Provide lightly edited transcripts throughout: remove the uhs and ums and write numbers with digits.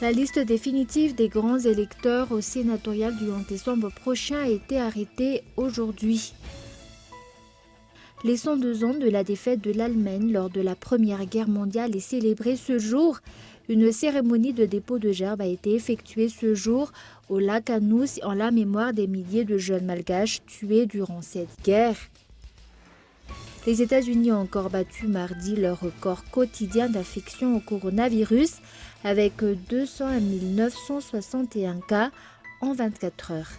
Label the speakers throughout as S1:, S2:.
S1: La liste définitive des grands électeurs au sénatorial du 11 décembre prochain a été arrêtée aujourd'hui. Les 102 ans de la défaite de l'Allemagne lors de la Première Guerre mondiale est célébrée ce jour. Une cérémonie de dépôt de gerbes a été effectuée ce jour au lac Anous en la mémoire des milliers de jeunes malgaches tués durant cette guerre. Les États-Unis ont encore battu mardi leur record quotidien d'infection au coronavirus avec 201 961 cas en 24 heures.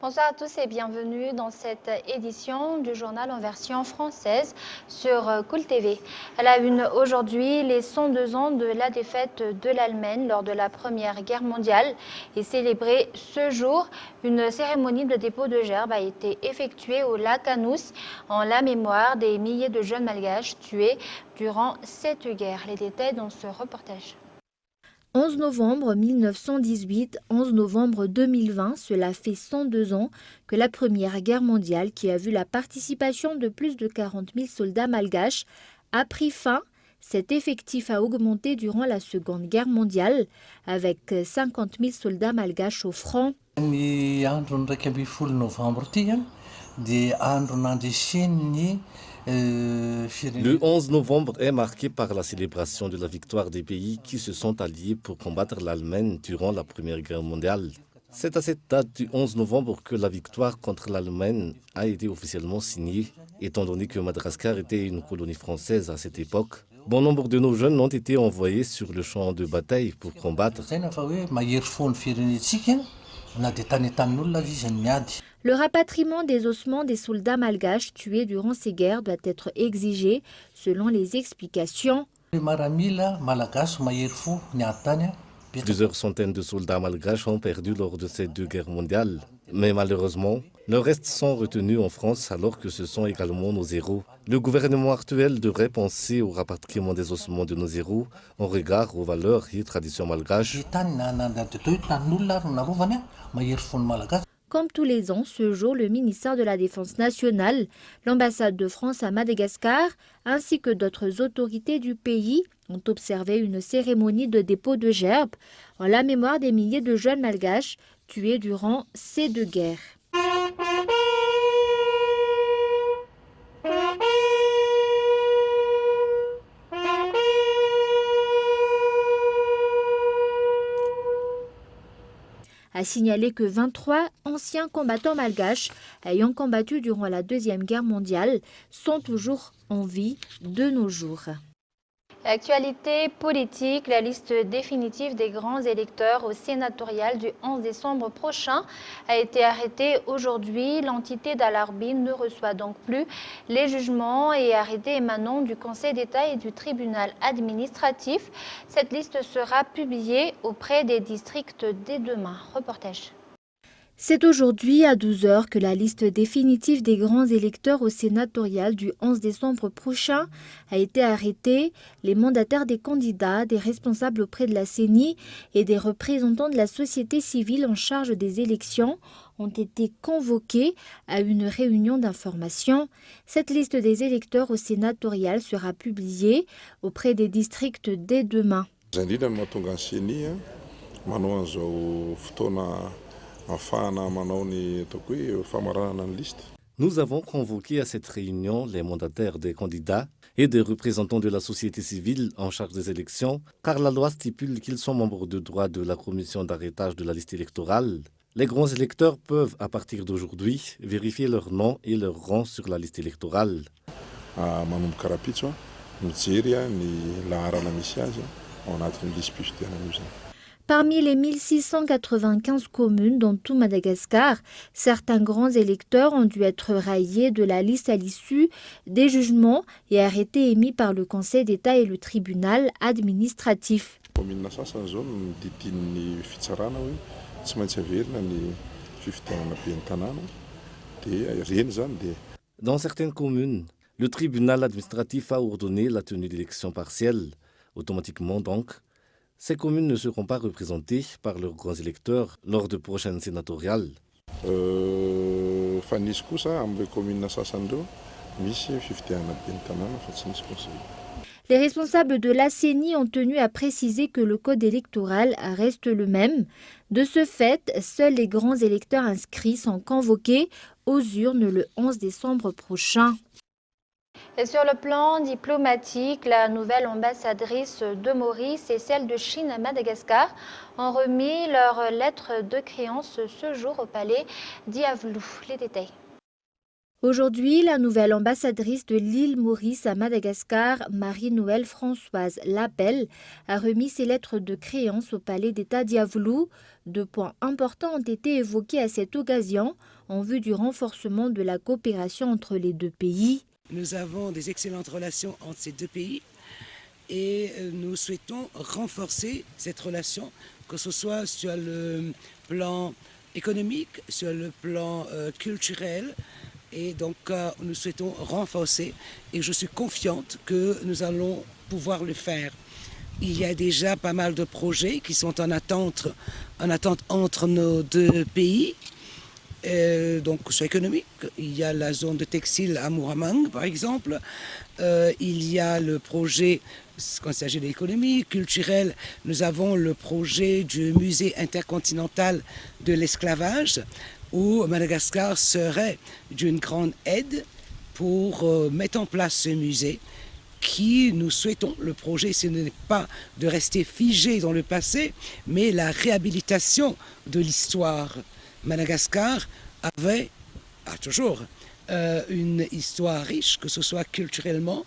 S2: Bonsoir à tous et bienvenue dans cette édition du journal en version française sur Cool TV. À la une aujourd'hui, les 102 ans de la défaite de l'Allemagne lors de la Première Guerre mondiale est célébrée ce jour. Une cérémonie de dépôt de gerbes a été effectuée au lac Anous en la mémoire des milliers de jeunes malgaches tués durant cette guerre. Les détails dans ce reportage.
S1: 11 novembre 1918, 11 novembre 2020, cela fait 102 ans que la Première Guerre mondiale, qui a vu la participation de plus de 40 000 soldats malgaches, a pris fin. Cet effectif a augmenté durant la Seconde Guerre mondiale, avec 50 000 soldats malgaches au front.
S3: Le 11 novembre est marqué par la célébration de la victoire des pays qui se sont alliés pour combattre l'Allemagne durant la Première Guerre mondiale. C'est à cette date du 11 novembre que la victoire contre l'Allemagne a été officiellement signée, étant donné que Madagascar était une colonie française à cette époque. Bon nombre de nos jeunes ont été envoyés sur le champ de bataille pour combattre.
S1: Le rapatriement des ossements des soldats malgaches tués durant ces guerres doit être exigé, selon les explications.
S3: Plusieurs centaines de soldats malgaches ont perdu lors de ces deux guerres mondiales. Mais malheureusement, le reste sont retenus en France alors que ce sont également nos héros. Le gouvernement actuel devrait penser au rapatriement des ossements de nos héros en regard aux valeurs et traditions malgaches.
S1: Comme tous les ans, ce jour, le ministère de la Défense nationale, l'ambassade de France à Madagascar, ainsi que d'autres autorités du pays ont observé une cérémonie de dépôt de gerbes en la mémoire des milliers de jeunes malgaches tués durant ces deux guerres. A signalé que 23 anciens combattants malgaches ayant combattu durant la Deuxième Guerre mondiale sont toujours en vie de nos jours.
S2: Actualité politique, la liste définitive des grands électeurs au sénatorial du 11 décembre prochain a été arrêtée aujourd'hui. L'entité d'Alarbin ne reçoit donc plus les jugements et arrêtés émanant du Conseil d'État et du tribunal administratif. Cette liste sera publiée auprès des districts dès demain. Reportage.
S1: C'est aujourd'hui à 12 h que la liste définitive des grands électeurs au sénatorial du 11 décembre prochain a été arrêtée. Les mandataires des candidats, des responsables auprès de la CENI et des représentants de la société civile en charge des élections ont été convoqués à une réunion d'information. Cette liste des électeurs au sénatorial sera publiée auprès des districts dès demain.
S3: Nous avons convoqué à cette réunion les mandataires des candidats et des représentants de la société civile en charge des élections, car la loi stipule qu'ils sont membres de droit de la commission d'arrêtage de la liste électorale. Les grands électeurs peuvent, à partir d'aujourd'hui, vérifier leur nom et leur rang sur la liste électorale.
S1: Parmi les 1695 communes dans tout Madagascar, certains grands électeurs ont dû être raillés de la liste à l'issue des jugements et arrêtés émis par le Conseil d'État et le tribunal administratif.
S3: Dans certaines communes, le tribunal administratif a ordonné la tenue d'élections partielles. Automatiquement donc, Ces communes ne seront pas représentées par leurs grands électeurs lors de prochaines sénatoriales.
S1: Les responsables de la CENI ont tenu à préciser que le code électoral reste le même. De ce fait, seuls les grands électeurs inscrits sont convoqués aux urnes le 11 décembre prochain.
S2: Et sur le plan diplomatique, la nouvelle ambassadrice de Maurice et celle de Chine à Madagascar ont remis leur lettre de créance ce jour au palais d'Iavlou. Les détails.
S1: Aujourd'hui, la nouvelle ambassadrice de l'île Maurice à Madagascar, Marie-Noëlle Françoise Lapelle, a remis ses lettres de créance au palais d'État d'Iavlou. 2 points importants ont été évoqués à cette occasion en vue du renforcement de la coopération entre les deux pays.
S4: Nous avons des excellentes relations entre ces deux pays et nous souhaitons renforcer cette relation, que ce soit sur le plan économique, sur le plan culturel. Et donc nous souhaitons renforcer et je suis confiante que nous allons pouvoir le faire. Il y a déjà pas mal de projets qui sont en attente entre nos deux pays. Donc sur économique, il y a la zone de textile à Mooramang par exemple, il y a le projet, quand il s'agit de l'économie culturelle, nous avons le projet du musée intercontinental de l'esclavage où Madagascar serait d'une grande aide pour mettre en place ce musée qui, nous souhaitons, le projet, ce n'est pas de rester figé dans le passé, mais la réhabilitation de l'histoire. Madagascar a toujours une histoire riche, que ce soit culturellement,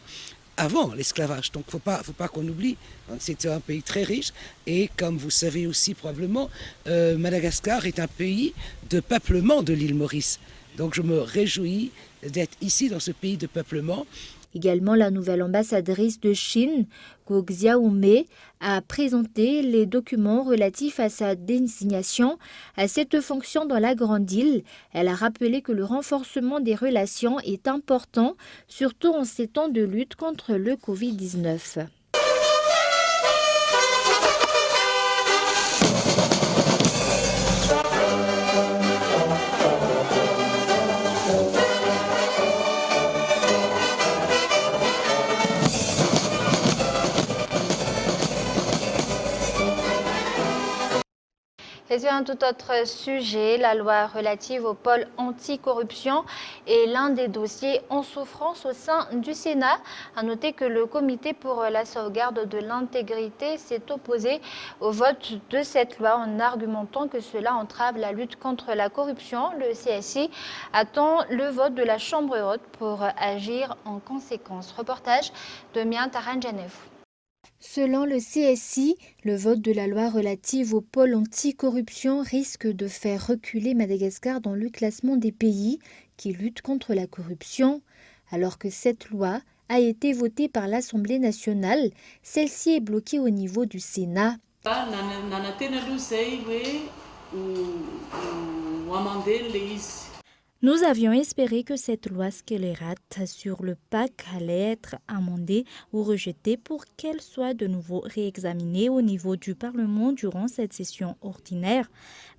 S4: avant l'esclavage. Donc il ne faut pas qu'on oublie, hein, c'était un pays très riche et comme vous savez aussi probablement, Madagascar est un pays de peuplement de l'île Maurice. Donc je me réjouis d'être ici dans ce pays de peuplement.
S1: Également, la nouvelle ambassadrice de Chine, Guo Xiaomei, a présenté les documents relatifs à sa désignation à cette fonction dans la Grande Île. Elle a rappelé que le renforcement des relations est important, surtout en ces temps de lutte contre le Covid-19.
S2: Et sur un tout autre sujet, la loi relative au pôle anticorruption est l'un des dossiers en souffrance au sein du Sénat. À noter que le comité pour la sauvegarde de l'intégrité s'est opposé au vote de cette loi en argumentant que cela entrave la lutte contre la corruption. Le CSI attend le vote de la Chambre haute pour agir en conséquence. Reportage de Mian Taranjanev.
S1: Selon le CSI, le vote de la loi relative au pôle anticorruption risque de faire reculer Madagascar dans le classement des pays qui luttent contre la corruption. Alors que cette loi a été votée par l'Assemblée nationale, celle-ci est bloquée au niveau du Sénat. Nous avions espéré que cette loi scélérate sur le PAC allait être amendée ou rejetée pour qu'elle soit de nouveau réexaminée au niveau du Parlement durant cette session ordinaire.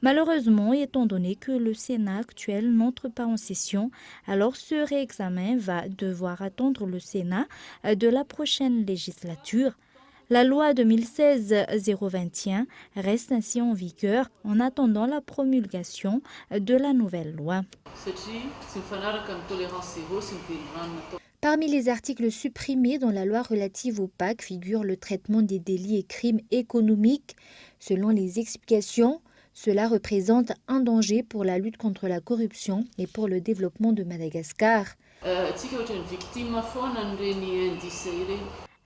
S1: Malheureusement, étant donné que le Sénat actuel n'entre pas en session, alors ce réexamen va devoir attendre le Sénat de la prochaine législature. La loi 2016-021 reste ainsi en vigueur en attendant la promulgation de la nouvelle loi. Parmi les articles supprimés dans la loi relative au PAC figure le traitement des délits et crimes économiques. Selon les explications, cela représente un danger pour la lutte contre la corruption et pour le développement de Madagascar.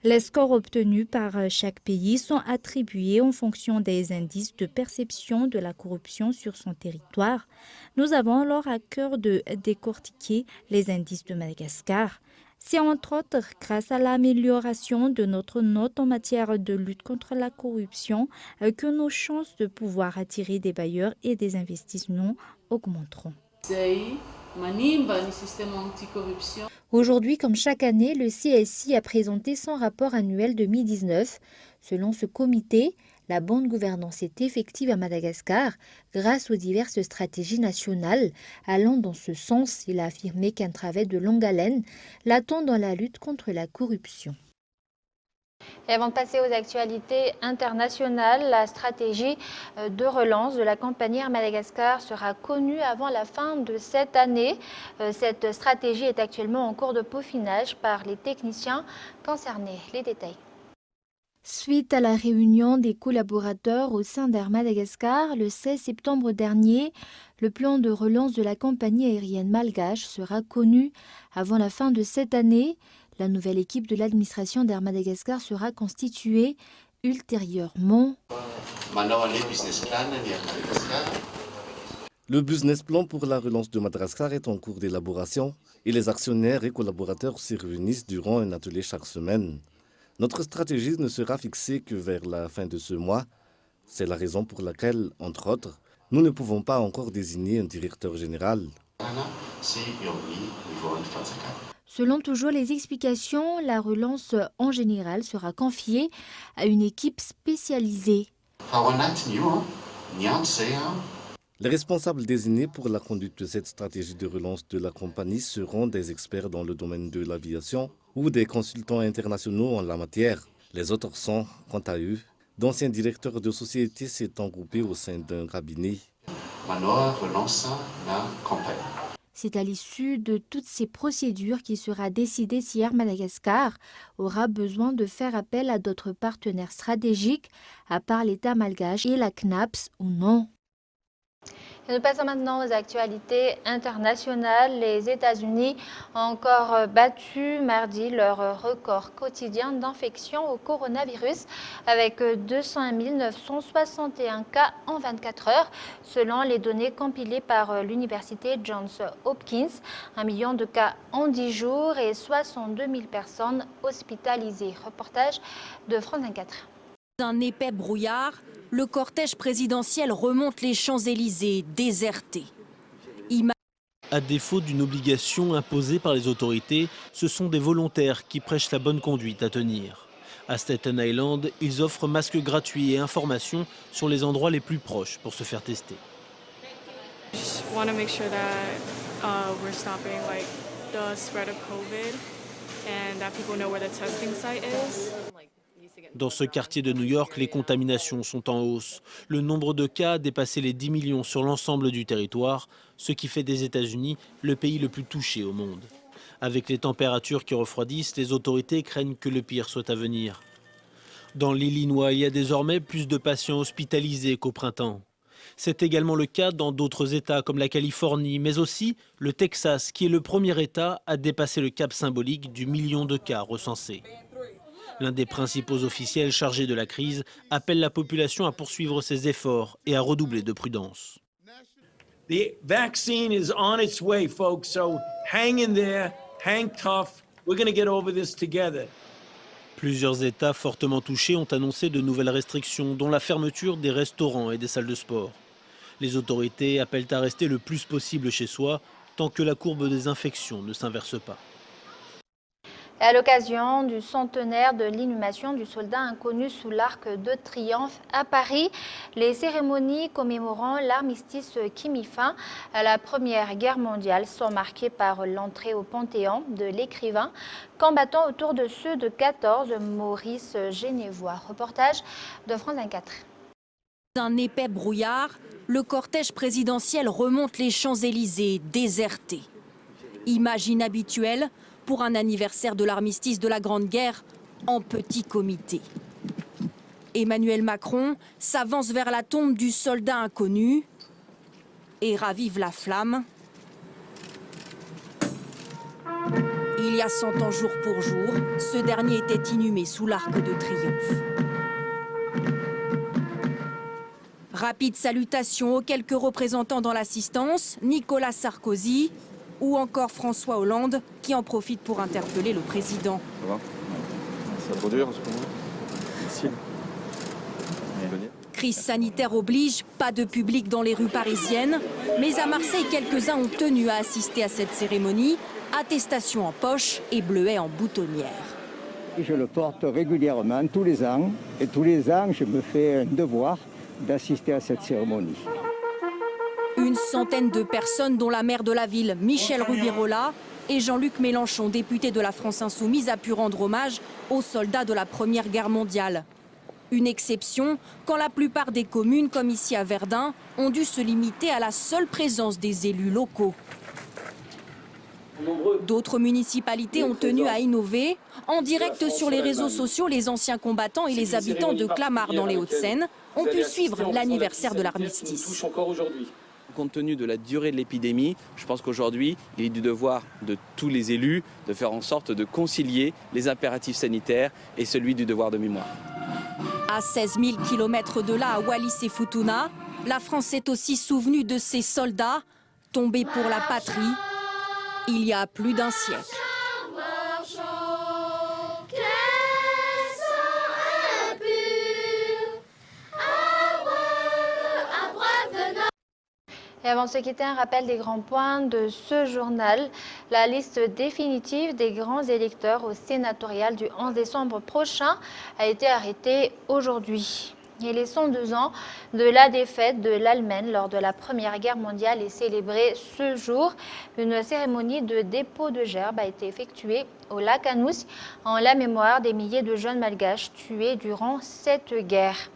S1: Les scores obtenus par chaque pays sont attribués en fonction des indices de perception de la corruption sur son territoire. Nous avons alors à cœur de décortiquer les indices de Madagascar. C'est entre autres grâce à l'amélioration de notre note en matière de lutte contre la corruption que nos chances de pouvoir attirer des bailleurs et des investissements augmenteront. Aujourd'hui, comme chaque année, le CSI a présenté son rapport annuel 2019. Selon ce comité, La bonne gouvernance est effective à Madagascar grâce aux diverses stratégies nationales allant dans ce sens. Il a affirmé qu'un travail de longue haleine l'attend dans la lutte contre la corruption.
S2: Et avant de passer aux actualités internationales, la stratégie de relance de la compagnie Air Madagascar sera connue avant la fin de cette année. Cette stratégie est actuellement en cours de peaufinage par les techniciens concernés. Les détails.
S1: Suite à la réunion des collaborateurs au sein d'Air Madagascar le 16 septembre dernier, le plan de relance de la compagnie aérienne malgache sera connu avant la fin de cette année. La nouvelle équipe de l'administration d'Air Madagascar sera constituée ultérieurement.
S3: Le business plan pour la relance de Madagascar est en cours d'élaboration et les actionnaires et collaborateurs se réunissent durant un atelier chaque semaine. Notre stratégie ne sera fixée que vers la fin de ce mois. C'est la raison pour laquelle, entre autres, nous ne pouvons pas encore désigner un directeur général.
S1: Selon toujours les explications, la relance en général sera confiée à une équipe spécialisée.
S3: Les responsables désignés pour la conduite de cette stratégie de relance de la compagnie seront des experts dans le domaine de l'aviation ou des consultants internationaux en la matière. Les autres sont, quant à eux, d'anciens directeurs de sociétés s'étant groupés au sein d'un cabinet.
S1: C'est à l'issue de toutes ces procédures qu'il sera décidé si Air Madagascar aura besoin de faire appel à d'autres partenaires stratégiques, à part l'État malgache et la CNAPS ou non.
S2: Et nous passons maintenant aux actualités internationales. Les États-Unis ont encore battu mardi leur record quotidien d'infection au coronavirus avec 201 961 cas en 24 heures, selon les données compilées par l'université Johns Hopkins. 1 million de cas en 10 jours et 62 000 personnes hospitalisées. Reportage de France 24.
S5: Un épais brouillard, le cortège présidentiel remonte les Champs-Élysées désertés.
S6: À défaut d'une obligation imposée par les autorités, ce sont des volontaires qui prêchent la bonne conduite à tenir. À Staten Island, ils offrent masques gratuits et informations sur les endroits les plus proches pour se faire tester. Dans ce quartier de New York, les contaminations sont en hausse. Le nombre de cas a dépassé les 10 millions sur l'ensemble du territoire, ce qui fait des États-Unis le pays le plus touché au monde. Avec les températures qui refroidissent, les autorités craignent que le pire soit à venir. Dans l'Illinois, il y a désormais plus de patients hospitalisés qu'au printemps. C'est également le cas dans d'autres États comme la Californie, mais aussi le Texas, qui est le premier État à dépasser le cap symbolique du million de cas recensés. L'un des principaux officiels chargés de la crise appelle la population à poursuivre ses efforts et à redoubler de prudence.
S7: The vaccine is on its way, folks, so hang in there, hang tough. We're going to get over this together.
S6: Plusieurs États fortement touchés ont annoncé de nouvelles restrictions, dont la fermeture des restaurants et des salles de sport. Les autorités appellent à rester le plus possible chez soi, tant que la courbe des infections ne s'inverse pas.
S2: À l'occasion du centenaire de l'inhumation du soldat inconnu sous l'Arc de Triomphe à Paris, les cérémonies commémorant l'armistice qui mit fin à la Première Guerre mondiale sont marquées par l'entrée au Panthéon de l'écrivain combattant autour de ceux de 14, Maurice Genevoix. Reportage de France 24.
S5: Un épais brouillard, le cortège présidentiel remonte les Champs-Élysées désertés. Image inhabituelle pour un anniversaire de l'armistice de la Grande Guerre en petit comité. Emmanuel Macron s'avance vers la tombe du soldat inconnu et ravive la flamme. Il y a 100 ans jour pour jour, ce dernier était inhumé sous l'Arc de Triomphe. Rapide salutation aux quelques représentants dans l'assistance, Nicolas Sarkozy ou encore François Hollande qui en profite pour interpeller le président.
S8: Ça va ? C'est trop dur en ce moment ? Difficile.
S5: Crise sanitaire oblige, pas de public dans les rues parisiennes, mais à Marseille, quelques-uns ont tenu à assister à cette cérémonie, attestation en poche et bleuet en boutonnière.
S9: Je le porte régulièrement, tous les ans. Et tous les ans, je me fais un devoir d'assister à cette cérémonie.
S5: Une centaine de personnes, dont la maire de la ville, Michel Rubirola, et Jean-Luc Mélenchon, député de la France Insoumise, a pu rendre hommage aux soldats de la Première Guerre mondiale. Une exception quand la plupart des communes, comme ici à Verdun, ont dû se limiter à la seule présence des élus locaux. D'autres municipalités ont tenu à innover. En direct sur les réseaux sociaux, les anciens combattants et les habitants de Clamart dans les Hauts-de-Seine ont pu suivre l'anniversaire de l'armistice.
S10: Compte tenu de la durée de l'épidémie, je pense qu'aujourd'hui, il est du devoir de tous les élus de faire en sorte de concilier les impératifs sanitaires et celui du devoir de mémoire.
S5: À 16 000 km de là, à Wallis et Futuna, la France s'est aussi souvenue de ses soldats tombés pour la patrie il y a plus d'un siècle.
S2: Et avant de se quitter, un rappel des grands points de ce journal. La liste définitive des grands électeurs au sénatorial du 11 décembre prochain a été arrêtée aujourd'hui. Et les 102 ans de la défaite de l'Allemagne lors de la Première Guerre mondiale est célébrée ce jour. Une cérémonie de dépôt de gerbes a été effectuée au lac Anous en la mémoire des milliers de jeunes malgaches tués durant cette guerre.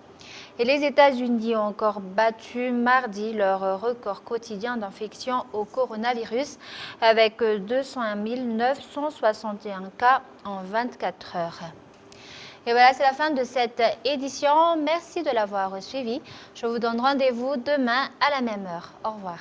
S2: Et les États-Unis ont encore battu mardi leur record quotidien d'infection au coronavirus avec 201 961 cas en 24 heures. Et voilà, c'est la fin de cette édition. Merci de l'avoir suivi. Je vous donne rendez-vous demain à la même heure. Au revoir.